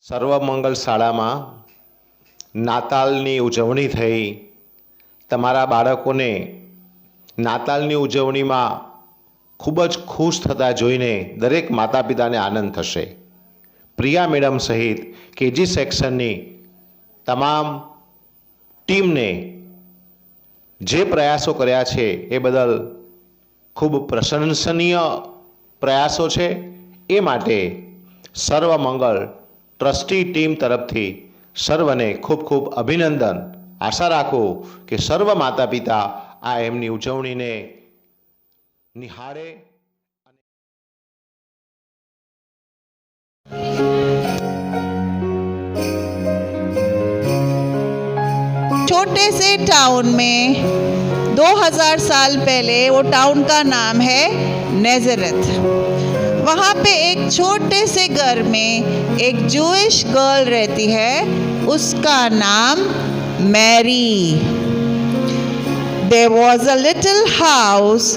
સર્વમંગલ શાળામાં નાતાલની ઉજવણી થઈ. તમારા બાળકોને નાતાલની ઉજવણીમાં ખૂબ જ ખુશ થતા જોઈને દરેક માતા પિતાને આનંદ થશે. પ્રિયા મેડમ સહિત કેજી સેક્શનની તમામ ટીમને જે પ્રયાસો કર્યા છે એ બદલ ખૂબ પ્રશંસનીય પ્રયાસો છે. એ માટે સર્વમંગલ ટ્રસ્ટી ટીમ તરફથી સર્વને ખૂબ ખૂબ અભિનંદન. આશા રાખું કે સર્વ માતા પિતા આ એમની ઉજવણીને નિહાળે. छोटे से टाउन में 2000 साल पहले, वो टाउन का नाम है नेज़रेथ. वहाँ पे एक छोटे से घर में एक जूइश गर्ल रहती है, उसका नाम Mary. There was a little house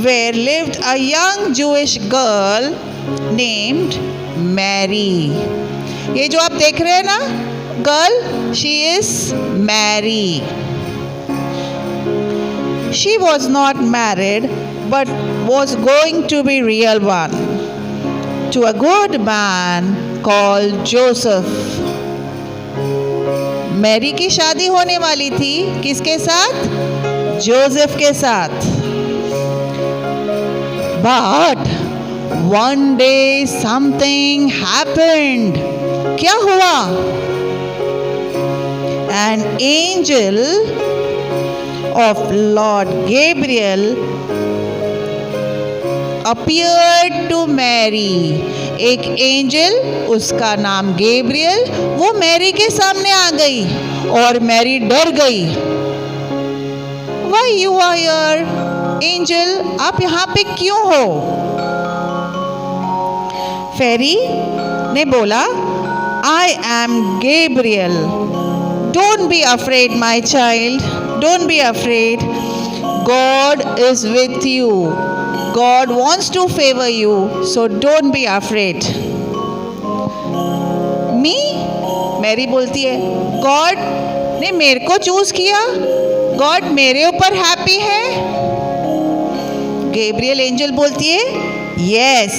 where lived a young Jewish girl named Mary. ये जो आप देख रहे हैं ना, girl, she is Mary. She was not married but was going to be real one to a good man called Joseph. Mary की शादी होने वाली थी किसके साथ? जोसेफ के साथ. But one day something happened. क्या हुआ? An angel of Lord Gabriel appeared to Mary. एक एंजल, उसका नाम गैब्रियल, वो मैरी के सामने आ गई और मैरी डर गई. Why you are here, angel? आप यहाँ पे क्यों हो? फेरी ने बोला, I am Gabriel. Don't be afraid, my child. Don't be afraid. God is with you. God wants to favor you, so don't be afraid. Me? Mary बोलती है, God ने मेरे को चूज किया, गॉड मेरे ऊपर हैप्पी है. गैब्रियल एंजल बोलती है, yes,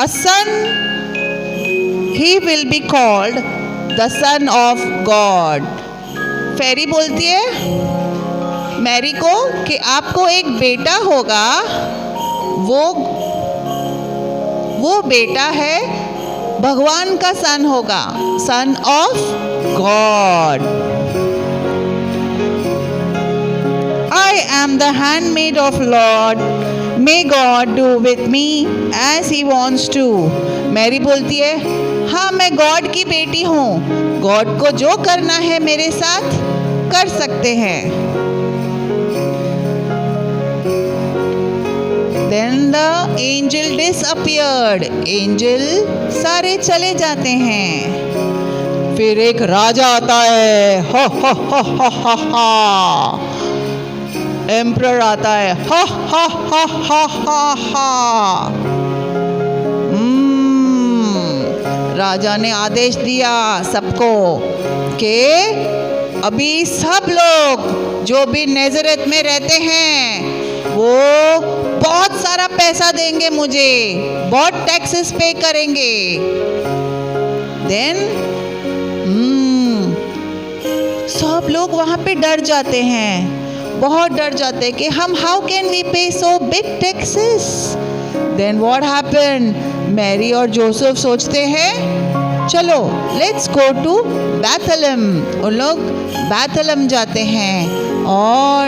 a son, he will be called the son of God. फेरी बोलती है मैरी को कि आपको एक बेटा होगा, वो बेटा है भगवान का सन होगा, son of God. I am the handmaid of Lord, may God do with me as he wants to. Mary बोलती है, हाँ मैं गॉड की बेटी हूँ, गॉड को जो करना है मेरे साथ कर सकते हैं. Then the angel disappeared. Angel सारे चले जाते हैं. फिर एक राजा आता है, हा हा हा हा हा हा. एम्परर आता है, हा हा हा हा हा हा. राजा ने आदेश दिया सबको कि अभी सब लोग जो भी नेज़रेथ में रहते हैं वो बहुत सारा पैसा देंगे मुझे, बहुत टैक्सेस पे करेंगे. देन सब लोग वहाँ पे डर जाते हैं, बहुत डर जाते हैं कि हम how can we pay so big taxes. Then what happened? Mary और जोसेफ सोचते हैं चलो लेट्स गो टू बैथलहम. उन लोग बैथलहम जाते हैं और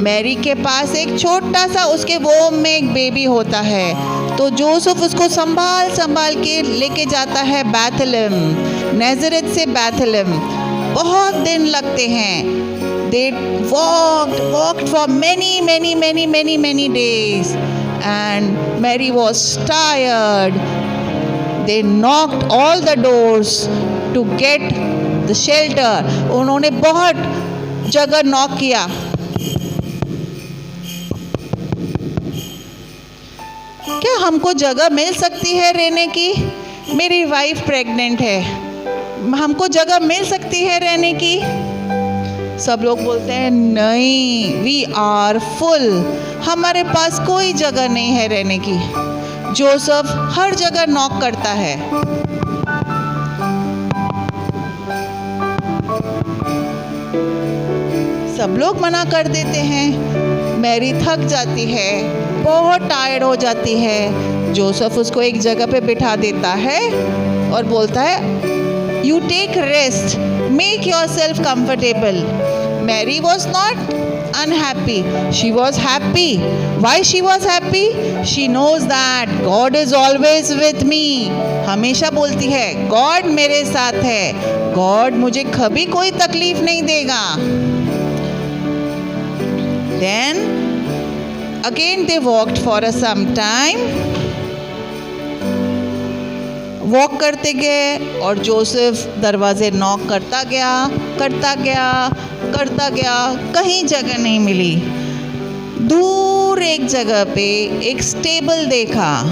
मैरी के पास एक छोटा सा उसके वोम में एक बेबी होता है, तो जोसेफ उसको संभाल के लेके जाता है बैथलहम. नेज़रेथ से बैथलहम बहुत दिन लगते हैं. They walked for many days and Mary was tired. They knocked all the doors to get the shelter. उन्होंने बहुत जगह नॉक किया. क्या हमको जगह मिल सकती है रहने की? मेरी वाइफ प्रेग्नेंट है, हमको जगह मिल सकती है रहने की? सब लोग बोलते हैं नहीं, वी आर फुल, हमारे पास कोई जगह नहीं है रहने की। जोसेफ हर जगह नॉक करता है। सब लोग मना कर देते हैं। मैरी थक जाती है, बहुत टायर्ड हो जाती है। जोसेफ उसको एक जगह पे बिठा देता है और बोलता है you take rest, make yourself comfortable. Mary was not unhappy, she was happy. Why she was happy? She knows that God is always with me. हमेशा बोलती है गॉड मेरे साथ है, गॉड मुझे कभी कोई तकलीफ नहीं देगा। Then again they walked for some time. Walk करते गए और जोसेफ दरवाजे नॉक करता गया, कहीं जगह नहीं मिली। दूर एक जगह पे एक स्टेबल देखा।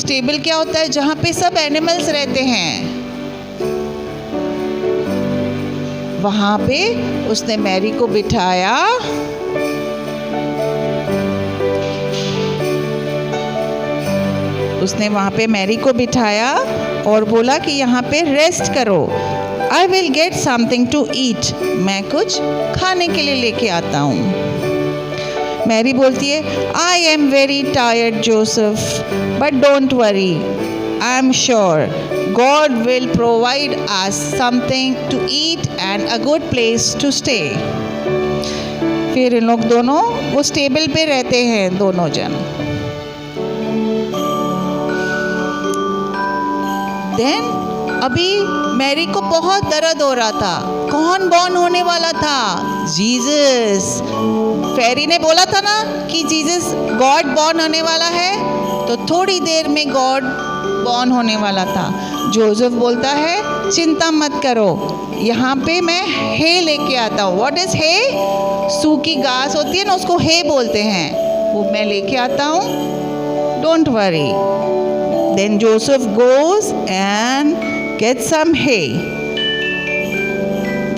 स्टेबल क्या होता है? जहाँ पे सब एनिमल्स रहते हैं। वहाँ पे उसने मैरी को बिठाया। उसने वहाँ पे मैरी को बिठाया और बोला कि यहाँ पे रेस्ट करो। I will get something to eat. मैं कुछ खाने के लिए लेके आता हूँ। मैरी बोलती है I am very tired Joseph, but don't worry, I am sure God will provide us something to eat and a good place to stay. फिर इन लोग दोनों वो स्टेबल पे रहते हैं दोनों जन। Then अभी मैरी को बहुत दर्द हो रहा था। कौन बॉर्न होने वाला था? जीसस। फेरी ने बोला था ना कि जीसस गॉड बॉर्न होने वाला है, तो थोड़ी देर में गॉड बॉर्न होने वाला था। जोसेफ बोलता है चिंता मत करो, यहाँ पे मैं हे लेके आता हूँ। व्हाट इज हे? सूखी घास होती है ना, उसको हे बोलते हैं, वो मैं लेके आता हूँ। Don't worry. Then Joseph goes and get some hay.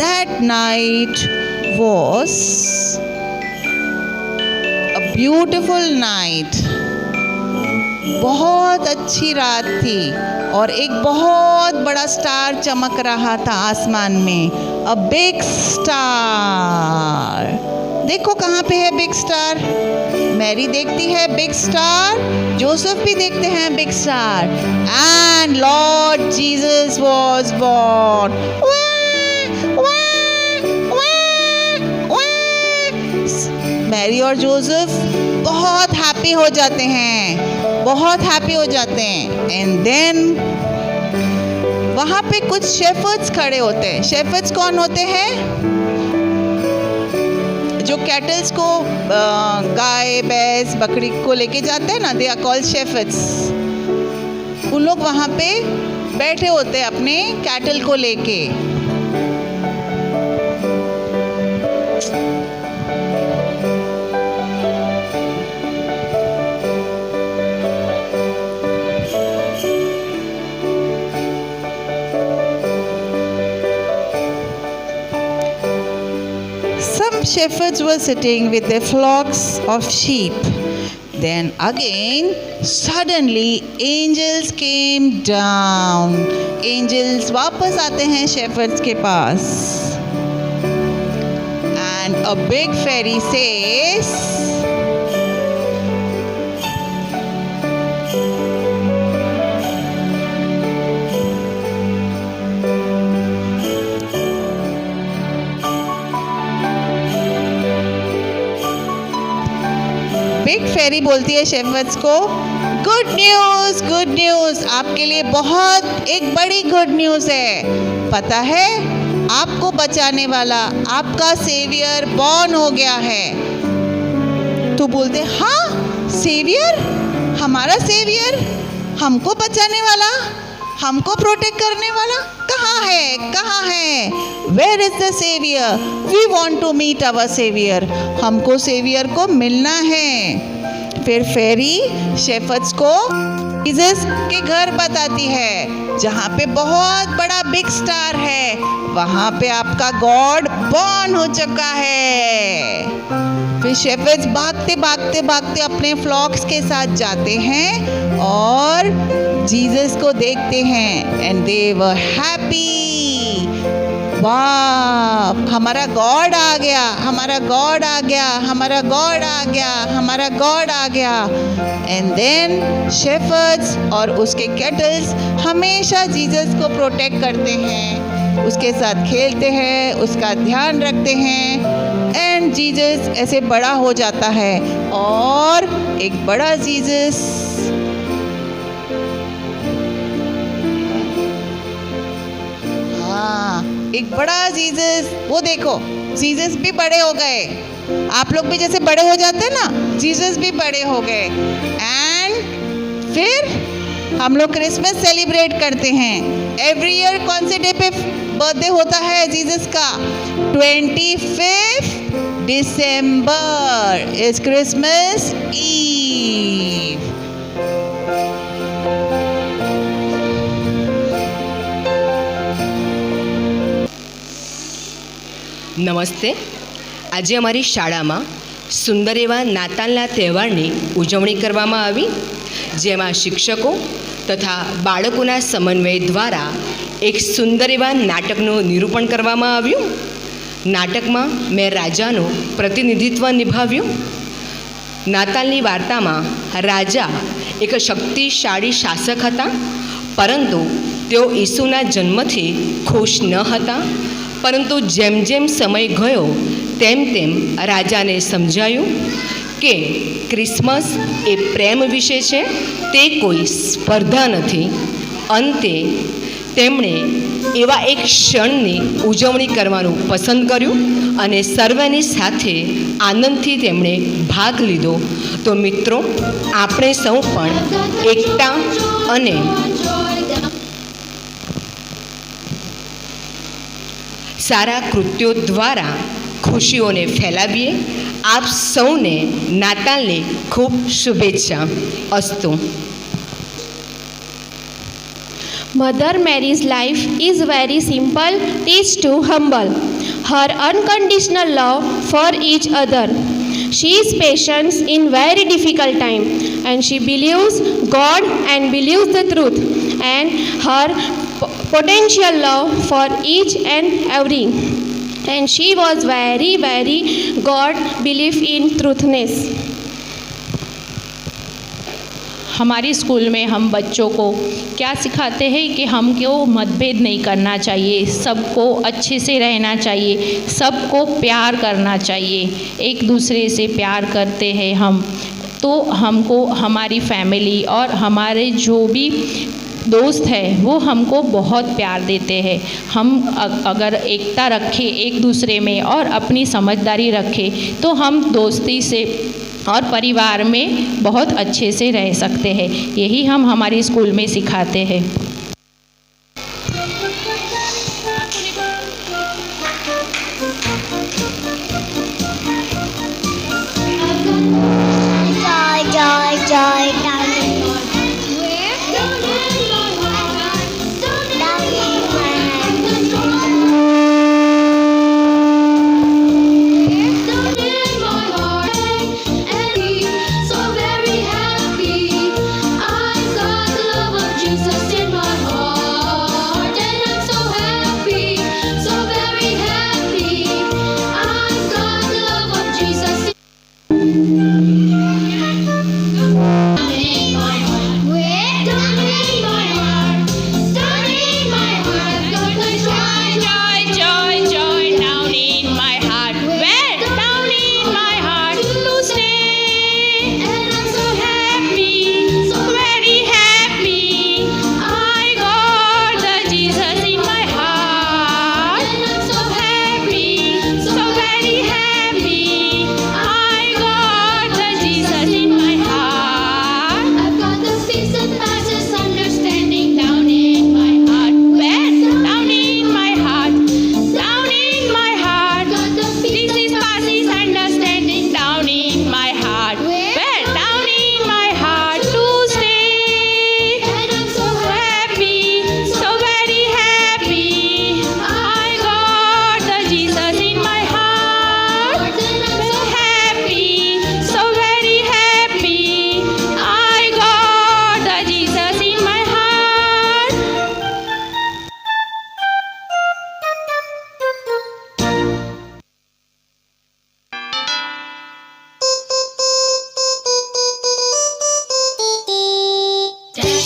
That night was a beautiful night. बहुत अच्छी रात थी और एक बहुत बड़ा स्टार चमक रहा था आसमान में। A big star. देखो कहाँ पे है बिग स्टार? मैरी देखती है बिग स्टार, जोसेफ भी देखते हैं big star. And Lord Jesus was born. Mary और जोसेफ बहुत हैप्पी हो जाते हैं, बहुत हैप्पी हो जाते हैं। एंड देन वहाँ पे कुछ शेफर्ड्स खड़े होते हैं। शेफर्ड्स कौन होते हैं? जो कैटल्स को गाय भैंस बकरी को लेके जाते हैं ना, दे आर कॉल्ड शेफर्ड्स। उन लोग वहाँ पे बैठे होते हैं अपने कैटल को लेके। Shepherds were sitting with their flocks of sheep. Then again, suddenly angels came down. Angels वापस आते हैं shepherds के पास. And a big fairy says, big fairy बोलती है शेफर्ड्स को, गुड न्यूज़, आपके लिए बहुत एक बड़ी गुड न्यूज़ है। पता है, आपको बचाने वाला आपका सेवियर बॉर्न हो गया है। तो बोलते हाँ, सेवियर, हमारा सेवियर, हमको बचाने वाला, हमको प्रोटेक्ट करने वाला कहाँ है? Where is the saviour? We want to meet our saviour. हमको सेवियर को मिलना है। फिर फेरी शेफर्ड्स को जीसस के घर बताती है जहाँ पे बहुत बड़ा बिग स्टार है, वहाँ पे आपका गॉड बॉर्न हो चुका है। फिर शेफर्ड्स भागते भागते भागते अपने फ्लॉक्स के साथ जाते हैं और जीसस को देखते हैं एंड दे वर हैप्पी। वाह, हमारा गॉड आ गया, हमारा गॉड आ गया, हमारा गॉड आ गया, हमारा गॉड आ गया। एंड देन शेफर्ड्स और उसके कैटल्स हमेशा जीसस को प्रोटेक्ट करते हैं, उसके साथ खेलते हैं, उसका ध्यान रखते हैं। एंड जीसस ऐसे बड़ा हो जाता है और एक बड़ा जीसस एक बड़ा जीसस, वो देखो जीसस भी बड़े हो गए। आप लोग भी जैसे बड़े हो जाते हैं ना, जीसस भी बड़े हो गए। एंड फिर हम लोग क्रिसमस सेलिब्रेट करते हैं। एवरी ईयर कौन से डे पे बर्थडे होता है जीसस का? 25 दिसंबर इज क्रिसमस ईव। નમસ્તે. આજે અમારી શાળામાં સુંદર એવા નાતાલના તહેવારની ઉજવણી કરવામાં આવી, જેમાં શિક્ષકો તથા બાળકોના સમન્વય દ્વારા એક સુંદર એવા નાટકનું નિરૂપણ કરવામાં આવ્યું. નાટકમાં મેં રાજાનું પ્રતિનિધિત્વ નિભાવ્યું. નાતાલની વાર્તામાં રાજા એક શક્તિશાળી શાસક હતા, પરંતુ તેઓ ઈસુના જન્મથી ખુશ ન હતા. પરંતુ જેમ જેમ સમય ગયો તેમ તેમ રાજાને સમજાયું કે ક્રિસમસ એ પ્રેમ વિશે છે, તે કોઈ સ્પર્ધા નથી. અંતે તેમણે એવા એક ક્ષણની ઉજવણી કરવાનું પસંદ કર્યું અને સર્વેની સાથે આનંદથી તેમણે ભાગ લીધો. તો મિત્રો, આપણે સૌ પણ એકતા અને સારા કૃત્યો દ્વારા ખુશીઓને ફેલાવીએ. આપ સૌને નાતાલની ખૂબ શુભેચ્છા. અસ્તુ. Mother Mary's life is very simple, teach to humble. Her unconditional love for each other. She is patient in very difficult time, and she believes God and believes the truth, and her potential love for each and every. And she was very God belief in truthness. हमारी school में हम बच्चों को क्या सिखाते हैं कि हमको मतभेद नहीं करना चाहिए, सबको अच्छे से रहना चाहिए, सबको प्यार करना चाहिए. एक दूसरे से प्यार करते हैं हम तो हमको हमारी फैमिली और हमारे जो भी दोस्त है वो हमको बहुत प्यार देते हैं. हम अगर एकता रखें एक दूसरे में और अपनी समझदारी रखें तो हम दोस्ती से और परिवार में बहुत अच्छे से रह सकते हैं. यही हम हमारी स्कूल में सिखाते हैं. Joy, joy, Jesus in my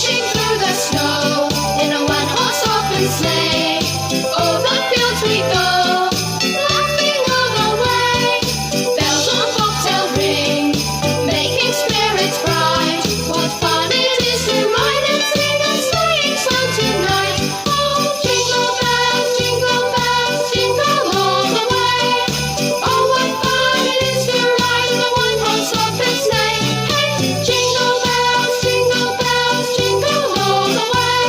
dashing through the snow in a one-horse open sleigh. Over fields we go, laughing all the way. Bells on bobtail ring, making spirits bright. What fun it is to ride and sing a sleighing song tonight! Oh, jingle bells, jingle all the way. Oh, what fun it is to ride in a one-horse open sleigh! Hey, jingle bells, jingle all the way.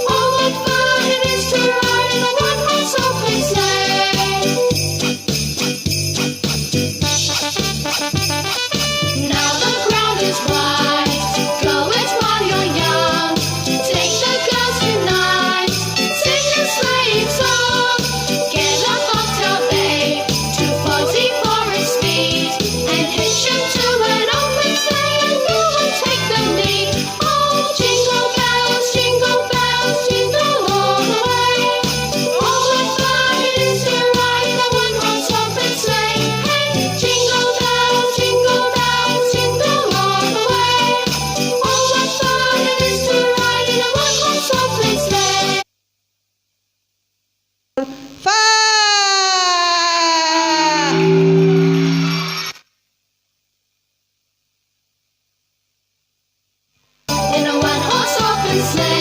Oh, what fun it is to ride in a one-horse open sleigh! Now the ground is white, go it while you're young. Take the girls tonight, sing a sleighing song. Get a bobtail babe, 240 for its speed, and hitch him to an open sleigh, and you will take the lead. Oh, jingle bells, jingle all the way. Oh, what fun it is to ride in a one-horse open sleigh! Hey, jingle bells, jingle all the way. Oh, what fun it is to ride in a one-horse open sleigh! Fa. In a one-horse open sleigh.